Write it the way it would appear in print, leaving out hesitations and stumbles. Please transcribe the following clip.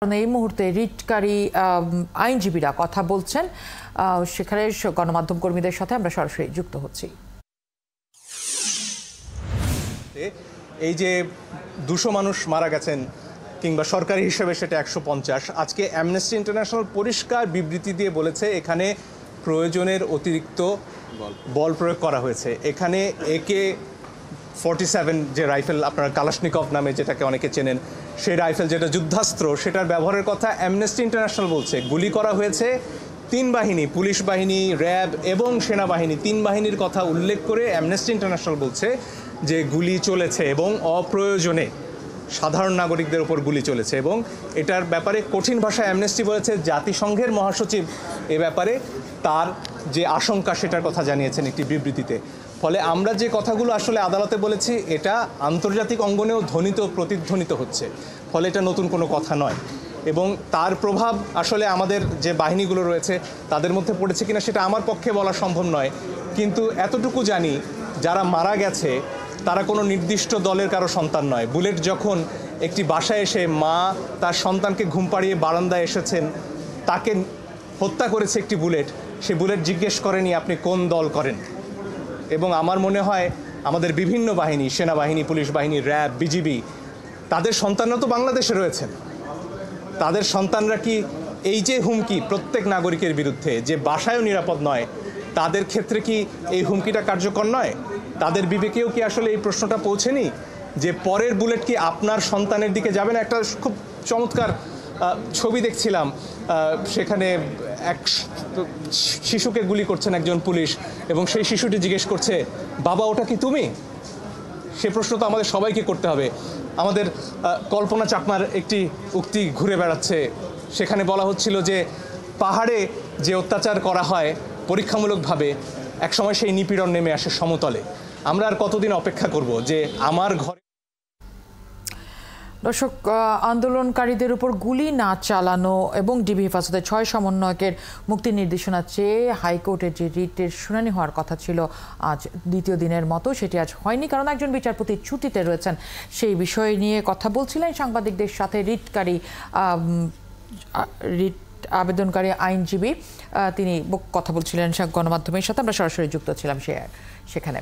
এই মুহূর্তে রিটকারী আইনজীবীরা কথা বলছেন, সেখানে গণমাধ্যম কর্মীদের সাথে আমরা সরাসরি যুক্ত হচ্ছি। এই যে 200 মানুষ মারা গেছেন কিংবা সরকারি হিসেবে সেটা 150, আজকে অ্যামনেস্টি ইন্টারন্যাশনাল পরিষ্কার বিবৃতি দিয়ে বলেছে এখানে প্রয়োজনের অতিরিক্ত বল প্রয়োগ করা হয়েছে। এখানে AK-47 যে রাইফেল, আপনার কালাশনিকভ নামে যেটাকে অনেকে চেনেন, সেই রাইফেল যেটা যুদ্ধাস্ত্র, সেটার ব্যবহারের কথা অ্যামনেস্টি ইন্টারন্যাশনাল বলছে। গুলি করা হয়েছে 3 বাহিনী, পুলিশ বাহিনী, র্যাব এবং সেনাবাহিনী, 3 বাহিনীর কথা উল্লেখ করে অ্যামনেস্টি ইন্টারন্যাশনাল বলছে যে গুলি চলেছে এবং অপ্রয়োজনে সাধারণ নাগরিকদের উপর গুলি চলেছে। এবং এটার ব্যাপারে কঠিন ভাষায় অ্যামনেস্টি বলেছে জাতিসংঘের মহাসচিব এ ব্যাপারে তার যে আশঙ্কা সেটার কথা জানিয়েছেন একটি বিবৃতিতে। ফলে আমরা যে কথাগুলো আসলে আদালতে বলেছি এটা আন্তর্জাতিক অঙ্গনেও প্রতিধ্বনিত হচ্ছে। ফলে এটা নতুন কোনো কথা নয় এবং তার প্রভাব আসলে আমাদের যে বাহিনীগুলো রয়েছে তাদের মধ্যে পড়েছে কিনা সেটা আমার পক্ষে বলা সম্ভব নয়, কিন্তু এতটুকু জানি যারা মারা গেছে তারা কোনো নির্দিষ্ট দলের কারো সন্তান নয়। বুলেট যখন একটি বাসায় এসে মা তার সন্তানকে ঘুম পাড়িয়ে বারান্দায় এসেছেন, তাকে হত্যা করেছে একটি বুলেট, সে বুলেট জিজ্ঞেস করেনি আপনি কোন দল করেন। এবং আমার মনে হয় আমাদের বিভিন্ন বাহিনী, সেনাবাহিনী, পুলিশ বাহিনী, র্যাব, বিজিবি, তাদের সন্তানরা তো বাংলাদেশে রয়েছেন। তাদের সন্তানরা কি এই যে হুমকি প্রত্যেক নাগরিকের বিরুদ্ধে, যে বাসায়ও নিরাপদ নয়, তাদের ক্ষেত্রে কি এই হুমকিটা কার্যকর নয়? তাদের বিবেকেও কি আসলে এই প্রশ্নটা পৌঁছেনি যে পরের বুলেট কি আপনার সন্তানের দিকে যাবে না? একটা খুব চমৎকার ছবি দেখছিলাম, সেখানে এক শিশুকে গুলি করছেন একজন পুলিশ এবং সেই শিশুটি জিজ্ঞেস করছে বাবা ওটা কি তুমি? সে প্রশ্ন তো আমাদের সবাইকে করতে হবে। আমাদের কল্পনা চাকমার একটি উক্তি ঘুরে বেড়াচ্ছে, সেখানে বলা হচ্ছিল যে পাহাড়ে যে অত্যাচার করা হয় পরীক্ষামূলকভাবে, একসময় সেই নিপীড়ন নেমে আসে সমতলে। আমরা আর কতদিন অপেক্ষা করব যে আমার ঘরে? দর্শক, আন্দোলনকারীদের উপর গুলি না চালানো এবং ডিবি হেফাজতের 6 সমন্বয়কের মুক্তির নির্দেশনা চেয়ে হাইকোর্টের যে রিটের শুনানি হওয়ার কথা ছিল আজ দ্বিতীয় দিনের মতো, সেটি আজ হয়নি, কারণ একজন বিচারপতি ছুটিতে রয়েছেন। সেই বিষয় নিয়ে কথা বলছিলেন সাংবাদিকদের সাথে রিট আবেদনকারী আইনজীবী, তিনি কথা বলছিলেন গণমাধ্যমের সাথে। আমরা সরাসরি যুক্ত ছিলাম সেখানে।